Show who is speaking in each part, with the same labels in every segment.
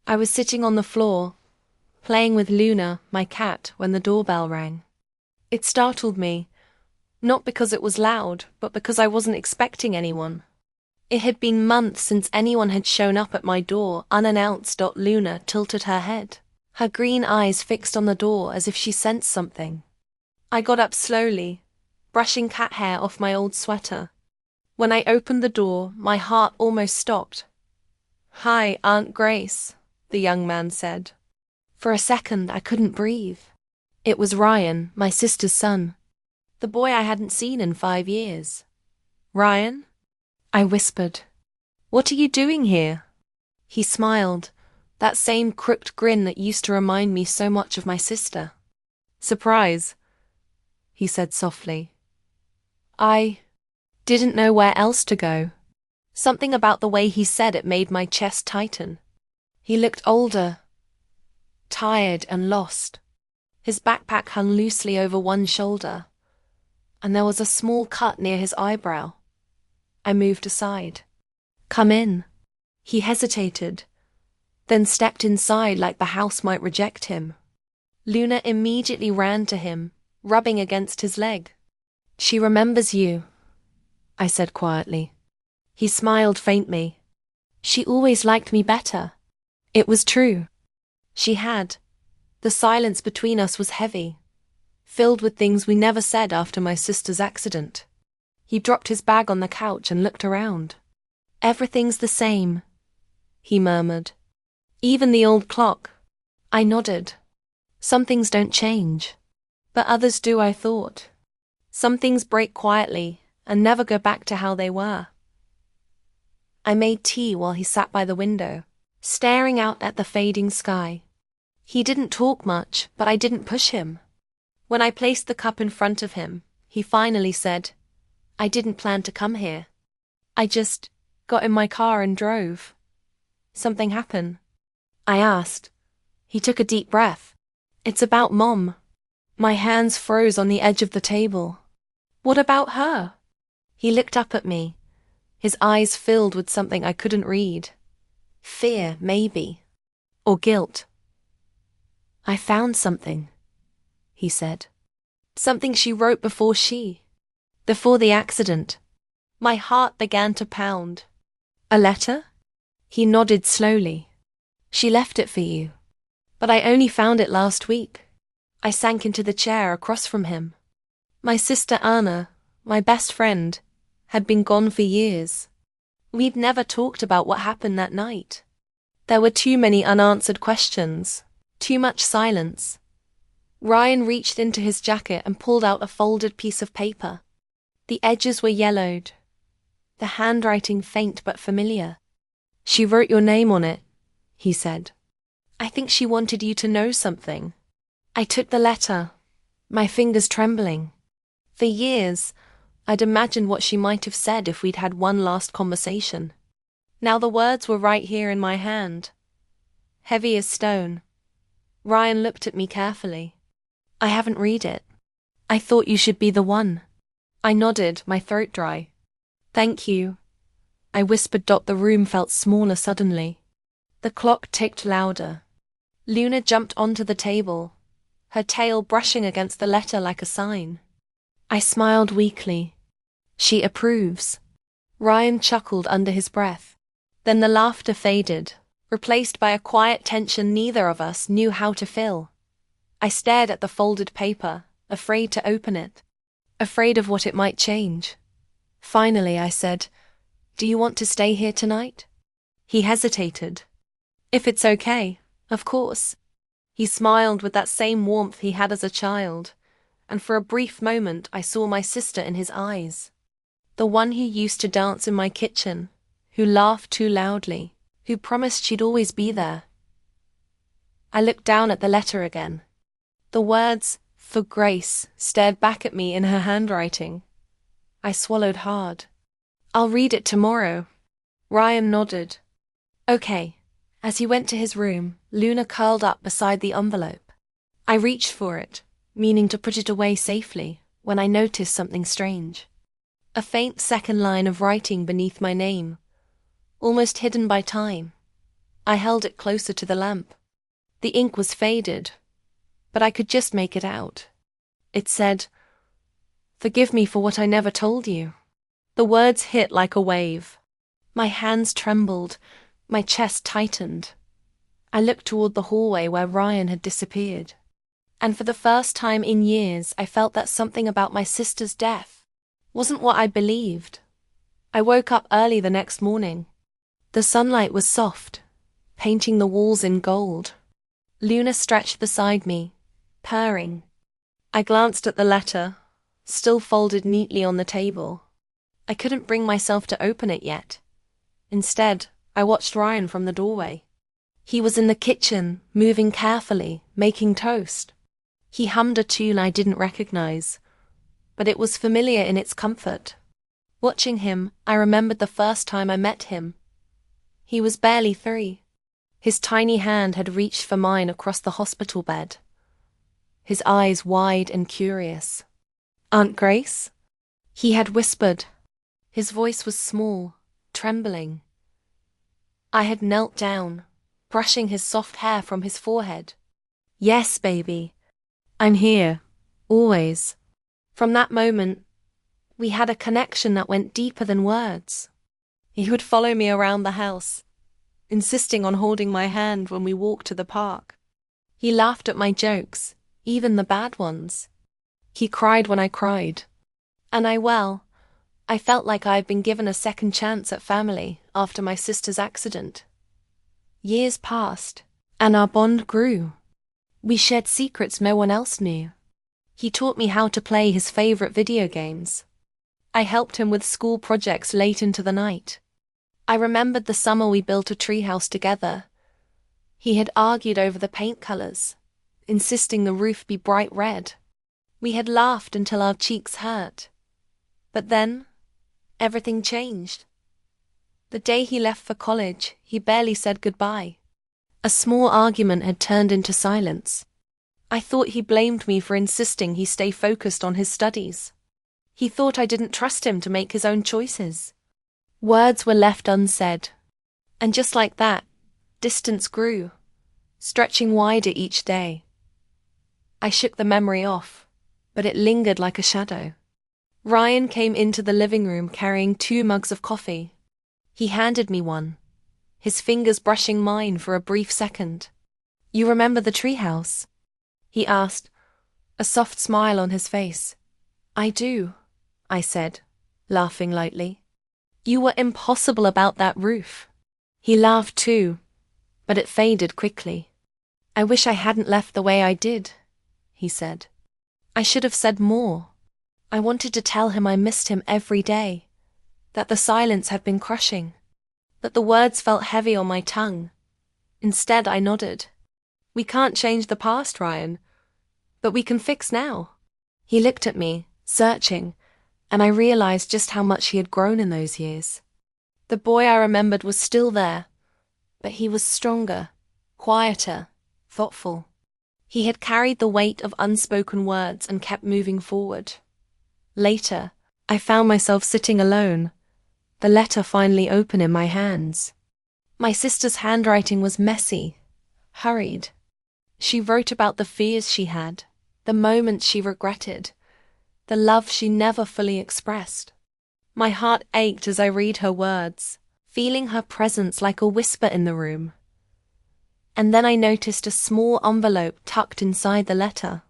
Speaker 1: I was sitting on the floor, playing with Luna, my cat, when the doorbell rang. It startled me, not because it was loud, but because I wasn't expecting anyone. It had been months since anyone had shown up at my door unannounced. Luna tilted her head, her green eyes fixed on the door as if she sensed something. I got up slowly, brushing cat hair off my old sweater. When I opened the door, my heart almost stopped. "Hi, Aunt Grace," the young man said. For a second, I couldn't breathe. It was Ryan, my sister's son, the boy I hadn't seen in 5 years. "Ryan?" I whispered. "What are you doing here?" He smiled, that same crooked grin that used to remind me so much of my sister. "Surprise," he said softly. I didn't know where else to go. Something about the way he said it made my chest tighten. He looked older, tired and lost. His backpack hung loosely over one shoulder, and there was a small cut near his eyebrow. I moved aside. "Come in." He hesitated, then stepped inside like the house might reject him. Luna immediately ran to him, rubbing against his leg. "She remembers you," I said quietly. He smiled faintly. "She always liked me better." It was true. She had. The silence between us was heavy, filled with things we never said after my sister's accident. He dropped his bag on the couch and looked around. "Everything's the same," he murmured. "Even the old clock." I nodded. "Some things don't change. But others do," I thought. "Some things break quietly and never go back to how they were." I made tea while he sat by the window, staring out at the fading sky. He didn't talk much, but I didn't push him. When I placed the cup in front of him, he finally said, "I didn't plan to come here. I just got in my car and drove." "Something happened?" I asked. He took a deep breath. "It's about Mom." My hands froze on the edge of the table. "What about her?" He looked up at me, his eyes filled with something I couldn't read. Fear, maybe. Or guilt. "I found something," he said. "Something she wrote before the accident." My heart began to pound. "A letter?" He nodded slowly. "She left it for you. But I only found it last week." I sank into the chair across from him. My sister Anna, my best friend, had been gone for years. We'd never talked about what happened that night. There were too many unanswered questions, too much silence. Ryan reached into his jacket and pulled out a folded piece of paper. The edges were yellowed, the handwriting faint but familiar. "She wrote your name on it," he said. "I think she wanted you to know something." I took the letter, my fingers trembling. For years, I'd imagined what she might have said if we'd had one last conversation. Now the words were right here in my hand, heavy as stone. Ryan looked at me carefully. "I haven't read it. I thought you should be the one." I nodded, my throat dry. "Thank you," I whispered. The room felt smaller suddenly. The clock ticked louder. Luna jumped onto the table, her tail brushing against the letter like a sign. I smiled weakly. "She approves." Ryan chuckled under his breath. Then the laughter faded, replaced by a quiet tension neither of us knew how to fill. I stared at the folded paper, afraid to open it, afraid of what it might change. Finally, I said, "Do you want to stay here tonight?" He hesitated. "If it's okay, of course." He smiled with that same warmth he had as a child, and for a brief moment I saw my sister in his eyes. The one who used to dance in my kitchen, who laughed too loudly, who promised she'd always be there. I looked down at the letter again. The words, "for Grace," stared back at me in her handwriting. I swallowed hard. "I'll read it tomorrow." Ryan nodded. "Okay." As he went to his room, Luna curled up beside the envelope. I reached for it, meaning to put it away safely, when I noticed something strange. A faint second line of writing beneath my name, almost hidden by time. I held it closer to the lamp. The ink was faded, but I could just make it out. It said, "Forgive me for what I never told you." The words hit like a wave. My hands trembled, my chest tightened. I looked toward the hallway where Ryan had disappeared. And for the first time in years, I felt that something about my sister's death wasn't what I believed. I woke up early the next morning. The sunlight was soft, painting the walls in gold. Luna stretched beside me, purring. I glanced at the letter, still folded neatly on the table. I couldn't bring myself to open it yet. Instead, I watched Ryan from the doorway. He was in the kitchen, moving carefully, making toast. He hummed a tune I didn't recognize, but it was familiar in its comfort. Watching him, I remembered the first time I met him. He was barely 3. His tiny hand had reached for mine across the hospital bed. His eyes wide and curious. "Aunt Grace?" he had whispered. His voice was small, trembling. I had knelt down, brushing his soft hair from his forehead. "Yes, baby. I'm here. Always." From that moment, we had a connection that went deeper than words. He would follow me around the house, insisting on holding my hand when we walked to the park. He laughed at my jokes, even the bad ones. He cried when I cried. And I felt like I had been given a second chance at family after my sister's accident. Years passed, and our bond grew. We shared secrets no one else knew. He taught me how to play his favorite video games. I helped him with school projects late into the night. I remembered the summer we built a treehouse together. He had argued over the paint colors, insisting the roof be bright red. We had laughed until our cheeks hurt. But then, everything changed. The day he left for college, he barely said goodbye. A small argument had turned into silence. I thought he blamed me for insisting he stay focused on his studies. He thought I didn't trust him to make his own choices. Words were left unsaid. And just like that, distance grew, stretching wider each day. I shook the memory off, but it lingered like a shadow. Ryan came into the living room carrying 2 mugs of coffee. He handed me one, his fingers brushing mine for a brief second. "You remember the treehouse?" he asked, a soft smile on his face. "I do," I said, laughing lightly. "You were impossible about that roof." He laughed too, but it faded quickly. "I wish I hadn't left the way I did," he said. "I should have said more. I wanted to tell him I missed him every day, that the silence had been crushing, that the words felt heavy on my tongue. Instead, I nodded. "We can't change the past, Ryan, but we can fix now." He looked at me, searching, and I realized just how much he had grown in those years. The boy I remembered was still there, but he was stronger, quieter, thoughtful. He had carried the weight of unspoken words and kept moving forward. Later, I found myself sitting alone, the letter finally open in my hands. My sister's handwriting was messy, hurried. She wrote about the fears she had, the moments she regretted, the love she never fully expressed. My heart ached as I read her words, feeling her presence like a whisper in the room. And then I noticed a small envelope tucked inside the letter.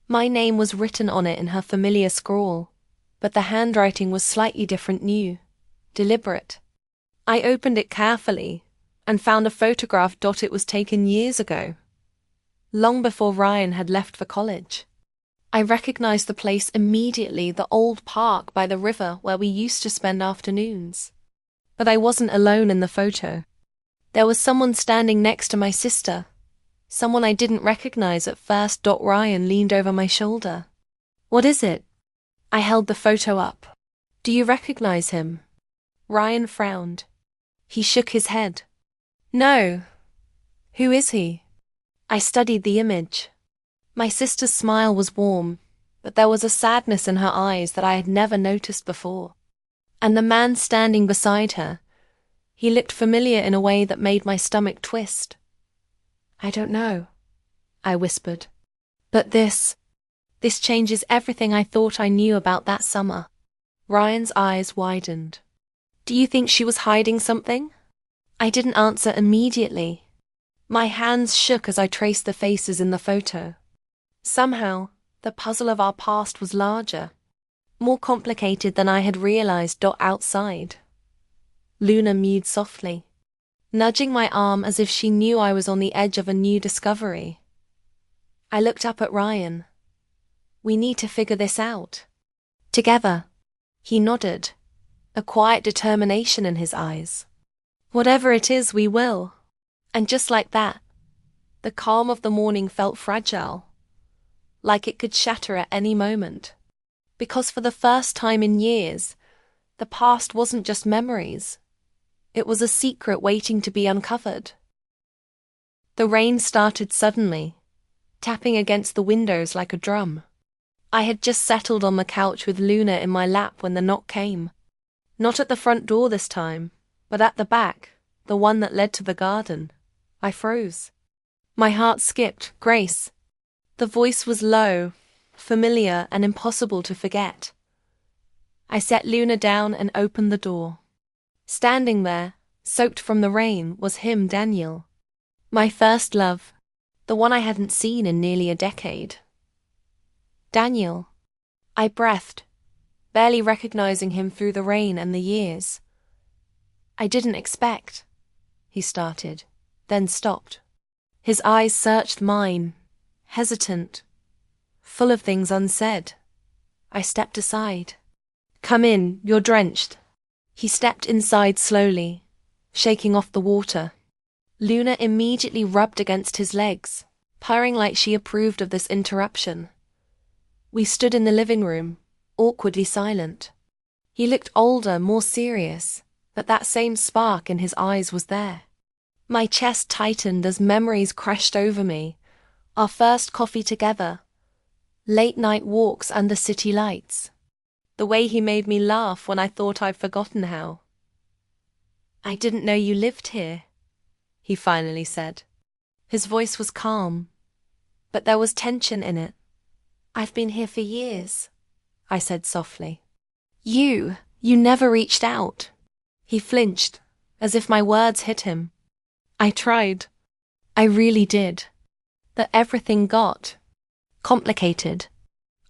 Speaker 1: My name was written on it in her familiar scrawl, but the handwriting was slightly different, new, deliberate. I opened it carefully and found a photograph it was taken years ago, long before Ryan had left for college. I recognized the place immediately, the old park by the river where we used to spend afternoons. But I wasn't alone in the photo. There was someone standing next to my sister, someone I didn't recognize at first. Ryan leaned over my shoulder. "What is it?" I held the photo up. "Do you recognize him?" Ryan frowned. He shook his head. "No. Who is he?" I studied the image. My sister's smile was warm, but there was a sadness in her eyes that I had never noticed before. And the man standing beside her, He looked familiar in a way that made my stomach twist. "I don't know," I whispered. "But this changes everything I thought I knew about that summer." Ryan's eyes widened. "Do you think she was hiding something?" I didn't answer immediately. My hands shook as I traced the faces in the photo. Somehow, the puzzle of our past was larger, more complicated than I had realized. Outside, Luna mewed softly, nudging my arm as if she knew I was on the edge of a new discovery. I looked up at Ryan. "We need to figure this out. Together." He nodded, a quiet determination in his eyes. "Whatever it is, we will." And just like that, the calm of the morning felt fragile, like it could shatter at any moment. Because for the first time in years, the past wasn't just memories. It was a secret waiting to be uncovered. The rain started suddenly, tapping against the windows like a drum. I had just settled on the couch with Luna in my lap when the knock came. Not at the front door this time, but at the back, the one that led to the garden. I froze. My heart skipped. "Grace." The voice was low, familiar, and impossible to forget. I set Luna down and opened the door. Standing there, soaked from the rain, was him, Daniel. My first love, the one I hadn't seen in nearly a decade. "Daniel." I breathed, barely recognizing him through the rain and the years. "I didn't expect," he started, then stopped. His eyes searched mine, hesitant, full of things unsaid. I stepped aside. "Come in, you're drenched." He stepped inside slowly, shaking off the water. Luna immediately rubbed against his legs, purring like she approved of this interruption. We stood in the living room, awkwardly silent. He looked older, more serious, but that same spark in his eyes was there. My chest tightened as memories crashed over me. Our first coffee together, late-night walks under city lights. The way he made me laugh when I thought I'd forgotten how. "I didn't know you lived here," he finally said. His voice was calm, but there was tension in it. "I've been here for years," I said softly. You never reached out." He flinched, as if my words hit him. "I tried. I really did. But everything got complicated."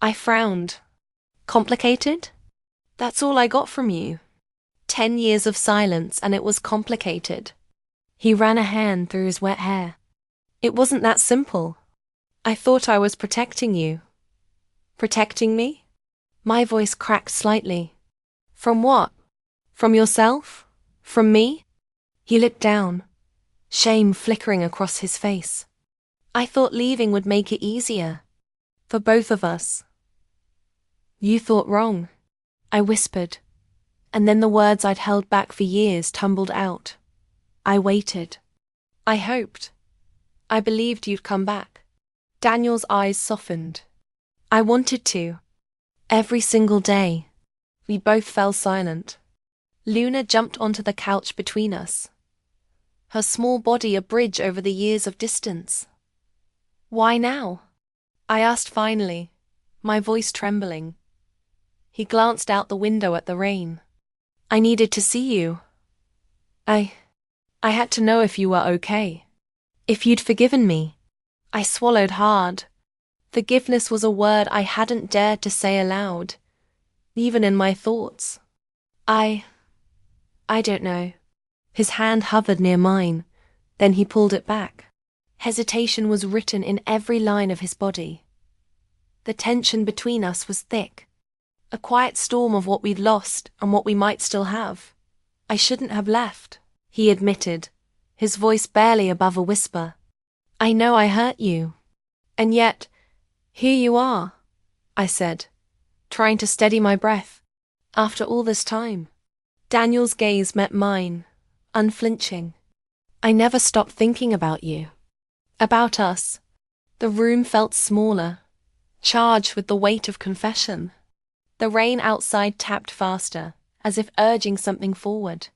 Speaker 1: I frowned. "Complicated? That's all I got from you." 10 years of silence, and it was complicated. He ran a hand through his wet hair. "It wasn't that simple. I thought I was protecting you." "Protecting me?" My voice cracked slightly. "From what? From yourself? From me?" He looked down, shame flickering across his face. "I thought leaving would make it easier. For both of us." "You thought wrong," I whispered, and then the words I'd held back for years tumbled out. "I waited. I hoped. I believed you'd come back." Daniel's eyes softened. "I wanted to. Every single day." We both fell silent. Luna jumped onto the couch between us, her small body a bridge over the years of distance. "Why now?" I asked finally, my voice trembling. He glanced out the window at the rain. "I needed to see you. I had to know if you were okay. If you'd forgiven me." I swallowed hard. Forgiveness was a word I hadn't dared to say aloud, even in my thoughts. I don't know." His hand hovered near mine, then he pulled it back. Hesitation was written in every line of his body. The tension between us was thick, a quiet storm of what we'd lost and what we might still have. "I shouldn't have left," he admitted, his voice barely above a whisper. "I know I hurt you. And yet, here you are," I said, trying to steady my breath. "After all this time." Daniel's gaze met mine, unflinching. "I never stopped thinking about you. About us." The room felt smaller, charged with the weight of confession. The rain outside tapped faster, as if urging something forward.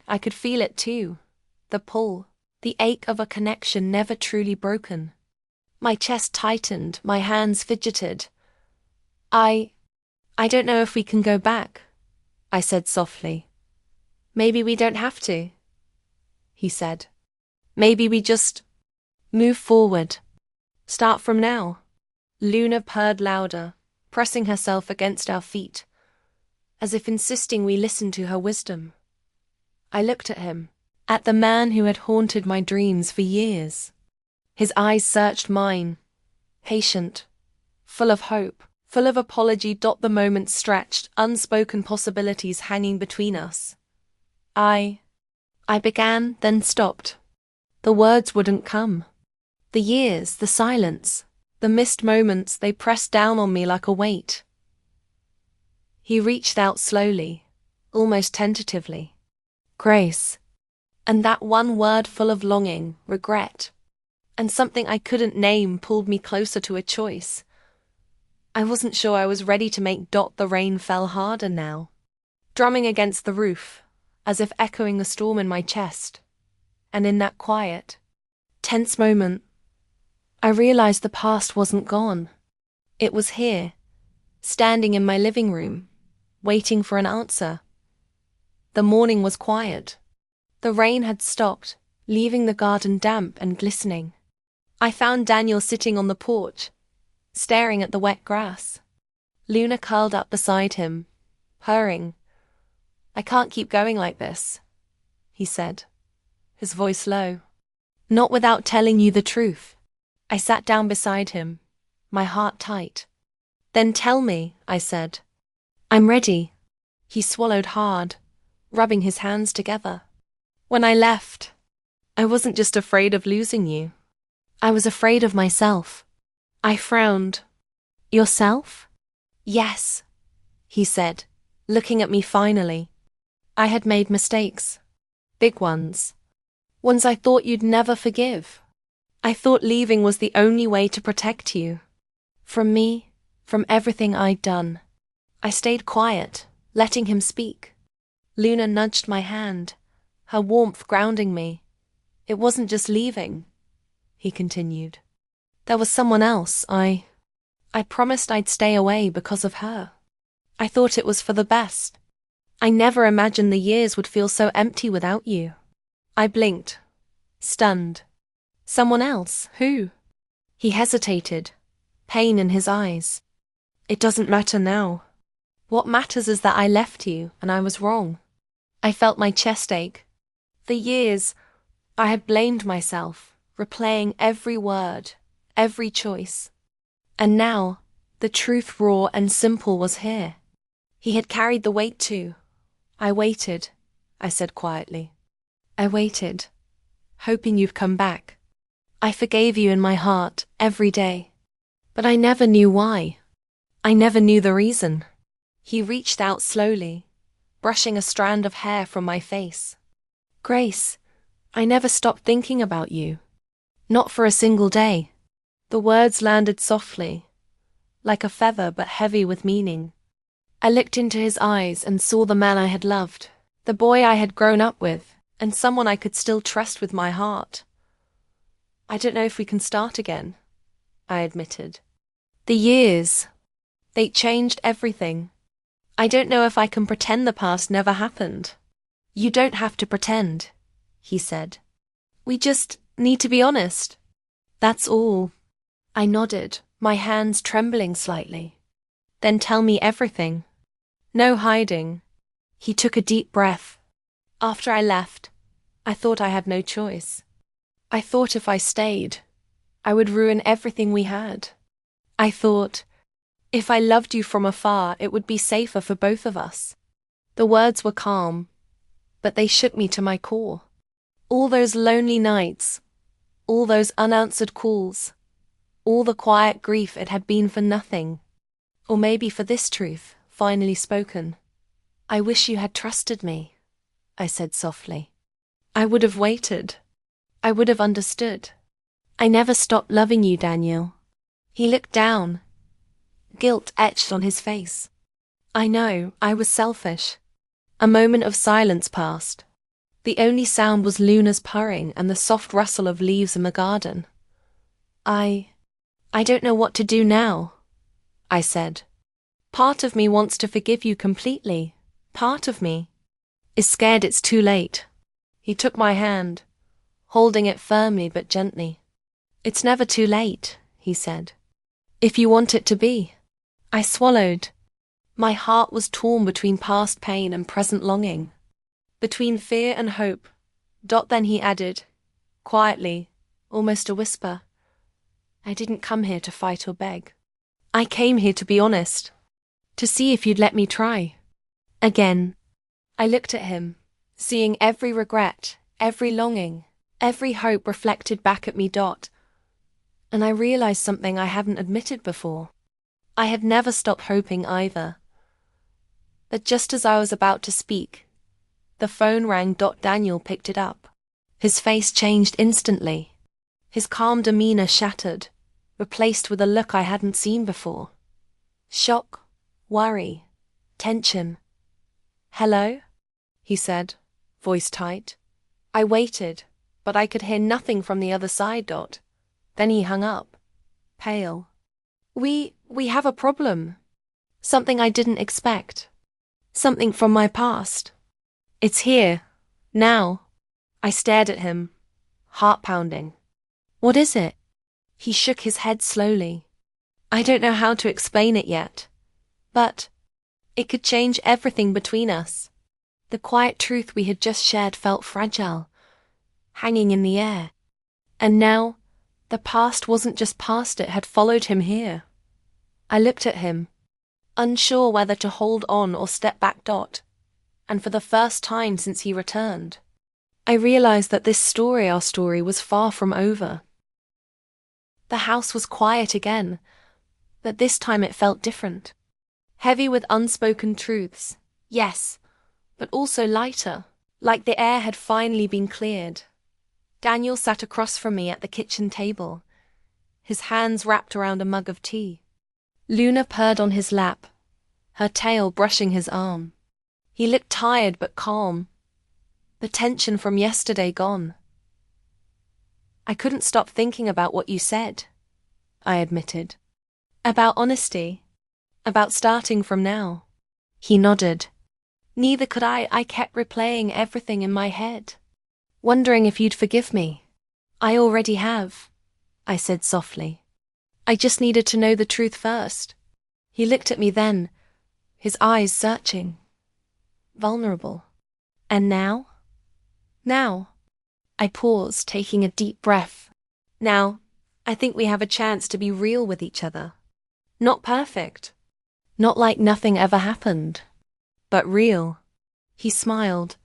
Speaker 1: I could feel it too. The pull, the ache of a connection never truly broken. My chest tightened, my hands fidgeted. I don't know if we can go back, I said softly. Maybe we don't have to, he said. Maybe we just move forward. Start from now. Luna purred louder, pressing herself against our feet, as if insisting we listen to her wisdom. I looked at him, at the man who had haunted my dreams for years. His eyes searched mine, patient, full of hope, full of apology. The moment stretched, unspoken possibilities hanging between us. I began, then stopped. The words wouldn't come. The years, the silence, the missed moments, they pressed down on me like a weight. He reached out slowly, almost tentatively. Grace. And that one word full of longing, regret, and something I couldn't name pulled me closer to a choice. I wasn't sure I was ready to make. The rain fell harder now, drumming against the roof, as if echoing a storm in my chest. And in that quiet, tense moment, I realized the past wasn't gone. It was here, standing in my living room, waiting for an answer. The morning was quiet. The rain had stopped, leaving the garden damp and glistening. I found Daniel sitting on the porch, staring at the wet grass. Luna curled up beside him, purring. I can't keep going like this, he said, his voice low. Not without telling you the truth. I sat down beside him, my heart tight. Then tell me, I said. I'm ready. He swallowed hard, rubbing his hands together. When I left, I wasn't just afraid of losing you. I was afraid of myself. I frowned. Yourself? Yes, he said, looking at me finally. I had made mistakes. Big ones. Ones I thought you'd never forgive. I thought leaving was the only way to protect you. From me, from everything I'd done. I stayed quiet, letting him speak. Luna nudged my hand, her warmth grounding me. It wasn't just leaving, he continued. There was someone else. I promised I'd stay away because of her. I thought it was for the best. I never imagined the years would feel so empty without you. I blinked, stunned. Someone else? Who? He hesitated, pain in his eyes. It doesn't matter now. What matters is that I left you, and I was wrong. I felt my chest ache. For years, I had blamed myself, replaying every word, every choice. And now, the truth raw and simple was here. He had carried the weight too. I waited, I said quietly. I waited, hoping you'd come back. I forgave you in my heart, every day. But I never knew why. I never knew the reason. He reached out slowly, brushing a strand of hair from my face. Grace, I never stopped thinking about you. Not for a single day. The words landed softly, like a feather but heavy with meaning. I looked into his eyes and saw the man I had loved, the boy I had grown up with, and someone I could still trust with my heart. I don't know if we can start again, I admitted. The years, they changed everything. I don't know if I can pretend the past never happened. You don't have to pretend, he said. We just need to be honest. That's all. I nodded, my hands trembling slightly. Then tell me everything. No hiding. He took a deep breath. After I left, I thought I had no choice. I thought if I stayed, I would ruin everything we had. I thought, if I loved you from afar, it would be safer for both of us. The words were calm, but they shook me to my core. All those lonely nights, all those unanswered calls, all the quiet grief, it had been for nothing. Or maybe for this truth, finally spoken. I wish you had trusted me, I said softly. I would have waited. I would have understood. I never stopped loving you, Daniel. He looked down, guilt etched on his face. I know, I was selfish. A moment of silence passed. The only sound was Luna's purring and the soft rustle of leaves in the garden. I don't know what to do now, I said. Part of me wants to forgive you completely. Part of me is scared it's too late. He took my hand, holding it firmly but gently. It's never too late, he said. If you want it to be. I swallowed. My heart was torn between past pain and present longing, between fear and hope. Then he added, quietly, almost a whisper, I didn't come here to fight or beg. I came here to be honest, to see if you'd let me try. Again, I looked at him, seeing every regret, every longing, every hope reflected back at me. And I realized something I hadn't admitted before. I had never stopped hoping either. But just as I was about to speak, the phone rang. Daniel picked it up. His face changed instantly. His calm demeanor shattered, replaced with a look I hadn't seen before. Shock, worry, tension. Hello? He said, voice tight. I waited, but I could hear nothing from the other side. Then he hung up, pale. We have a problem. Something I didn't expect. Something from my past. It's here, now. I stared at him, heart pounding. What is it? He shook his head slowly. I don't know how to explain it yet, but it could change everything between us. The quiet truth we had just shared felt fragile, hanging in the air. And now, the past wasn't just past, it had followed him here. I looked at him, unsure whether to hold on or step back. And for the first time since he returned, I realized that our story was far from over. The house was quiet again, but this time it felt different. Heavy with unspoken truths, yes, but also lighter, like the air had finally been cleared. Daniel sat across from me at the kitchen table, his hands wrapped around a mug of tea. Luna purred on his lap, her tail brushing his arm. He looked tired but calm, the tension from yesterday gone. I couldn't stop thinking about what you said, I admitted. About honesty, about starting from now. He nodded. Neither could I. I kept replaying everything in my head, wondering if you'd forgive me. I already have, I said softly. I just needed to know the truth first. He looked at me then, his eyes searching, vulnerable. And now? Now. I paused, taking a deep breath. Now, I think we have a chance to be real with each other. Not perfect. Not like nothing ever happened. But real. He smiled.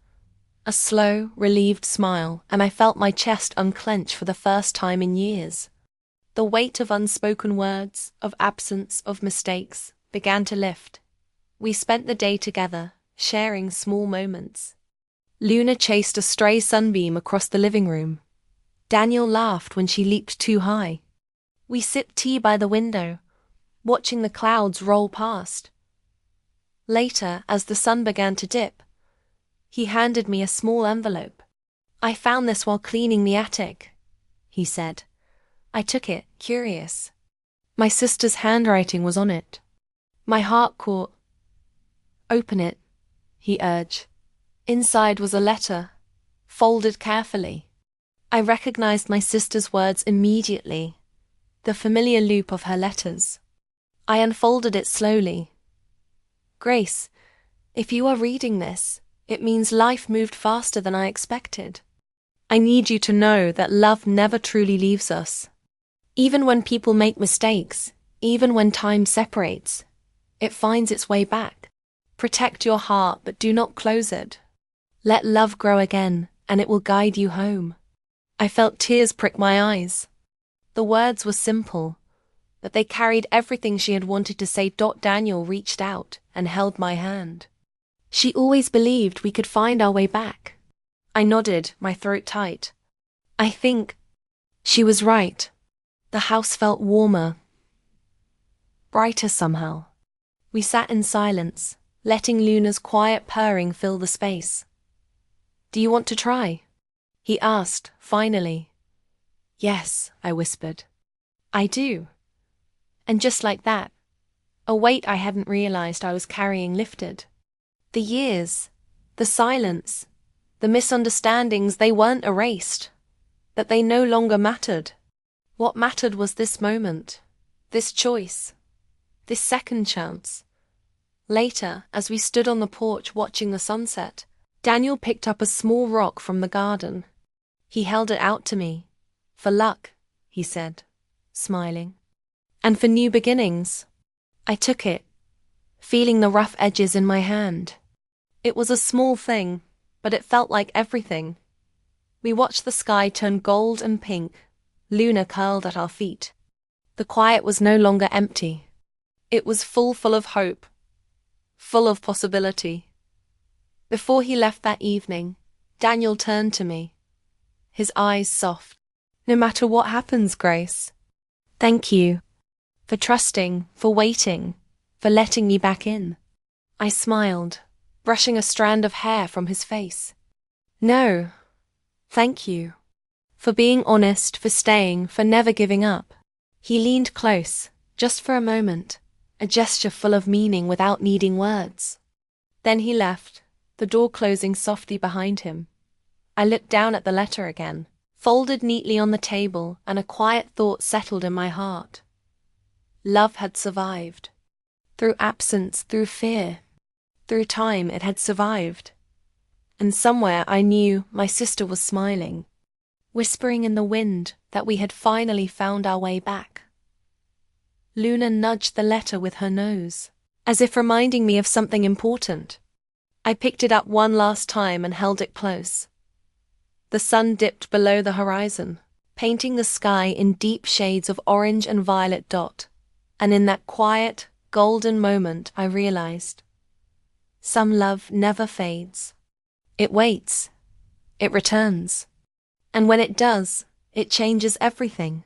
Speaker 1: A slow, relieved smile, and I felt my chest unclench for the first time in years. The weight of unspoken words, of absence, of mistakes, began to lift. We spent the day together, sharing small moments. Luna chased a stray sunbeam across the living room. Daniel laughed when she leaped too high. We sipped tea by the window, watching the clouds roll past. Later, as the sun began to dip, he handed me a small envelope. I found this while cleaning the attic, he said. I took it, curious. My sister's handwriting was on it. My heart caught. Open it, he urged. Inside was a letter, folded carefully. I recognized my sister's words immediately, the familiar loop of her letters. I unfolded it slowly. Grace, if you are reading this, it means life moved faster than I expected. I need you to know that love never truly leaves us. Even when people make mistakes, even when time separates, it finds its way back. Protect your heart, but do not close it. Let love grow again, and it will guide you home. I felt tears prick my eyes. The words were simple, but they carried everything she had wanted to say. Daniel reached out and held my hand. She always believed we could find our way back. I nodded, my throat tight. I think she was right. The house felt warmer, brighter somehow. We sat in silence, letting Luna's quiet purring fill the space. Do you want to try? He asked, finally. Yes, I whispered. I do. And just like that, a weight I hadn't realized I was carrying lifted. The years, the silence, the misunderstandings, they weren't erased. That they no longer mattered. What mattered was this moment, this choice, this second chance. Later, as we stood on the porch watching the sunset, Daniel picked up a small rock from the garden. He held it out to me. For luck, he said, smiling. And for new beginnings. I took it, feeling the rough edges in my hand. It was a small thing, but it felt like everything. We watched the sky turn gold and pink, Luna curled at our feet. The quiet was no longer empty. It was full of hope, full of possibility. Before he left that evening, Daniel turned to me, his eyes soft. No matter what happens, Grace, thank you for trusting, for waiting, for letting me back in. I smiled, brushing a strand of hair from his face. No, thank you. For being honest, for staying, for never giving up. He leaned close, just for a moment, a gesture full of meaning without needing words. Then he left, the door closing softly behind him. I looked down at the letter again, folded neatly on the table, and a quiet thought settled in my heart. Love had survived. Through absence, through fear, through time, it had survived. And somewhere I knew my sister was smiling, whispering in the wind that we had finally found our way back. Luna nudged the letter with her nose, as if reminding me of something important. I picked it up one last time and held it close. The sun dipped below the horizon, painting the sky in deep shades of orange and violet dot, and in that quiet, golden moment I realized, some love never fades. It waits. It returns. And when it does, it changes everything.